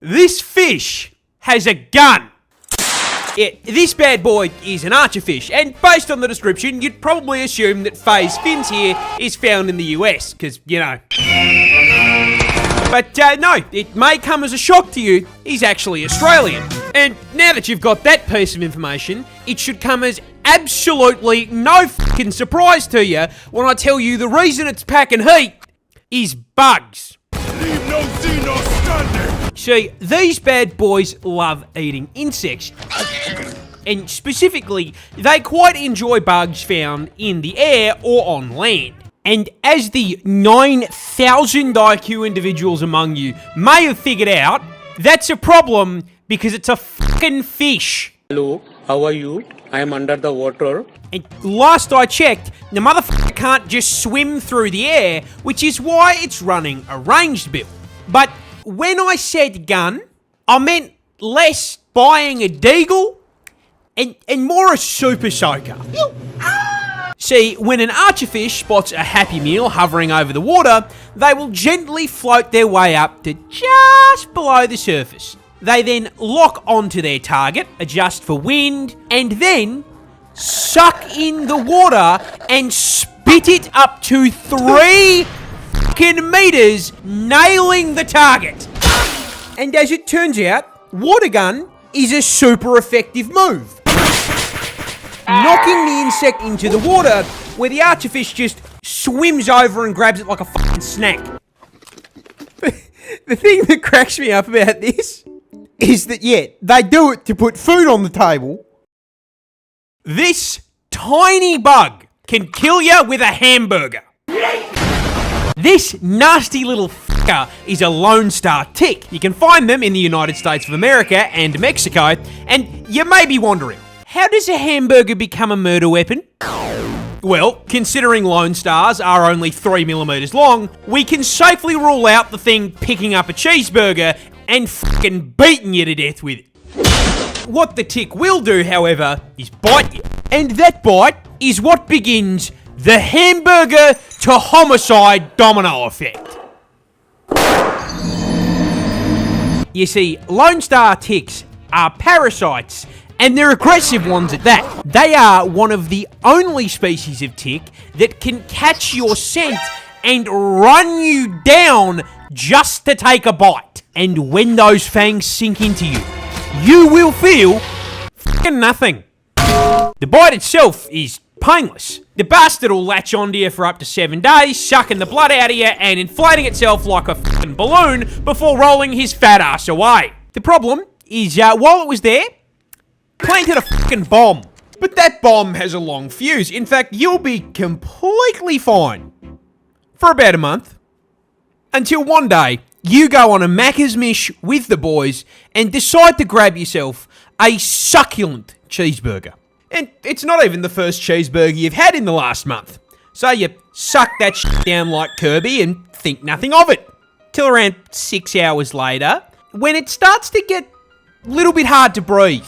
This fish has a gun. Yeah, this bad boy is an archer fish, and based on the description, you'd probably assume that Faye's fins here is found in the US, because, you know. But no, it may come as a shock to you, he's actually Australian. And now that you've got that piece of information, it should come as absolutely no fucking surprise to you when I tell you the reason it's packing heat is bugs. Leave no Xeno standing! See, these bad boys love eating insects. And specifically, they quite enjoy bugs found in the air or on land. And as the 9,000 IQ individuals among you may have figured out, that's a problem because it's a fucking fish. Hello, how are you? I am under the water. And last I checked, the motherfucker can't just swim through the air, which is why it's running a ranged build. But when I said gun, I meant less buying a deagle and more a super soaker. See, when an archerfish spots a happy meal hovering over the water, they will gently float their way up to just below the surface. They then lock onto their target, adjust for wind, and then suck in the water and spit it up to 3 fucking meters, nailing the target. And as it turns out, water gun is a super effective move. Knocking the insect into the water, where the archerfish just swims over and grabs it like a fucking snack. The thing that cracks me up about this is that, yeah, they do it to put food on the table. This tiny bug can kill you with a hamburger. This nasty little fucker is a Lone Star tick. You can find them in the United States of America and Mexico, and you may be wondering, how does a hamburger become a murder weapon? Well, considering Lone Stars are only 3mm long, we can safely rule out the thing picking up a cheeseburger and fucking beating you to death with it. What the tick will do, however, is bite you. And that bite is what begins the hamburger to homicide domino effect. You see, Lone Star ticks are parasites, and they're aggressive ones at that. They are one of the only species of tick that can catch your scent and run you down just to take a bite. And when those fangs sink into you, you will feel fucking nothing. The bite itself is painless. The bastard will latch onto you for up to 7 days, sucking the blood out of you and inflating itself like a fucking balloon before rolling his fat ass away. The problem is, while it was there, planted a fucking bomb. But that bomb has a long fuse. In fact, you'll be completely fine for about a month. Until one day, you go on a Macca's Mish with the boys and decide to grab yourself a succulent cheeseburger. And it's not even the first cheeseburger you've had in the last month. So you suck that shit down like Kirby and think nothing of it. Till around 6 hours later, when it starts to get a little bit hard to breathe.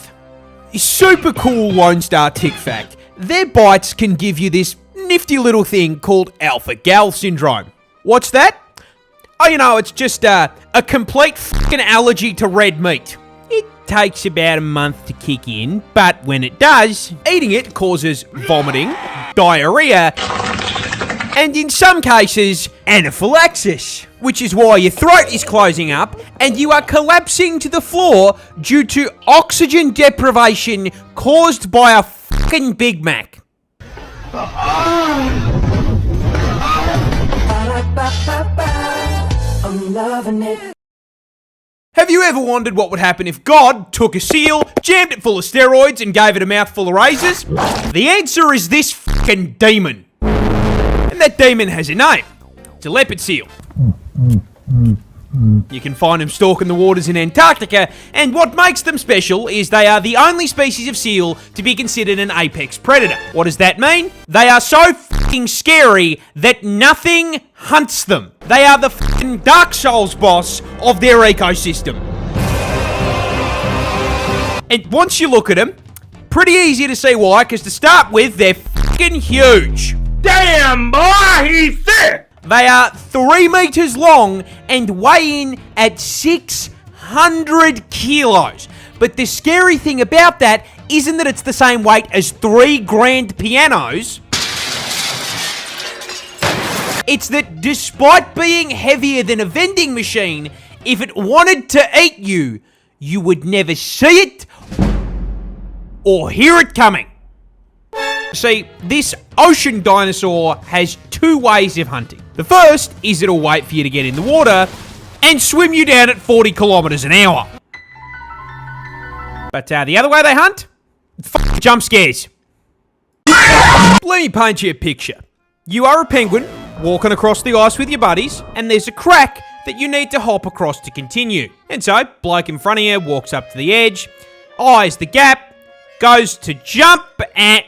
Super cool Lone Star tick fact. Their bites can give you this nifty little thing called alpha-gal syndrome. What's that? Oh, you know, it's just a complete fucking allergy to red meat. It takes about a month to kick in, but when it does, eating it causes vomiting, diarrhea, and in some cases, anaphylaxis, which is why your throat is closing up and you are collapsing to the floor due to oxygen deprivation caused by a fucking Big Mac. I'm loving it. Have you ever wondered what would happen if God took a seal, jammed it full of steroids, and gave it a mouthful of razors? The answer is this fucking demon. And that demon has a name. It's a leopard seal. You can find them stalking the waters in Antarctica, and what makes them special is they are the only species of seal to be considered an apex predator. What does that mean? They are so fucking scary that nothing hunts them. They are the fucking Dark Souls boss of their ecosystem. And once you look at them, pretty easy to see why, because to start with, they're fucking huge. Damn, boy, he's thick! They are 3 meters long and weigh in at 600 100 kilos. But the scary thing about that isn't that it's the same weight as 3 grand pianos. It's that despite being heavier than a vending machine, if it wanted to eat you, you would never see it or hear it coming. See, this ocean dinosaur has 2 ways of hunting. The first is it'll wait for you to get in the water and swim you down at 40 kilometers an hour. But the other way they hunt? Jump scares. Let me paint you a picture. You are a penguin walking across the ice with your buddies, and there's a crack that you need to hop across to continue. And so, bloke in front of you walks up to the edge, eyes the gap, goes to jump, and...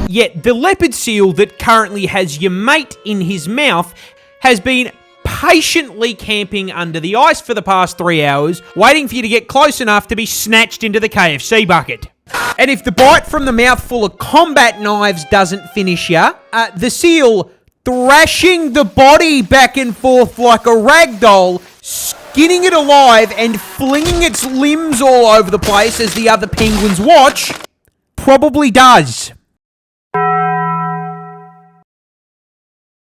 Yet, the leopard seal that currently has your mate in his mouth has been patiently camping under the ice for the past 3 hours, waiting for you to get close enough to be snatched into the KFC bucket. And if the bite from the mouthful of combat knives doesn't finish ya, the seal thrashing the body back and forth like a rag doll, skinning it alive and flinging its limbs all over the place as the other penguins watch, probably does.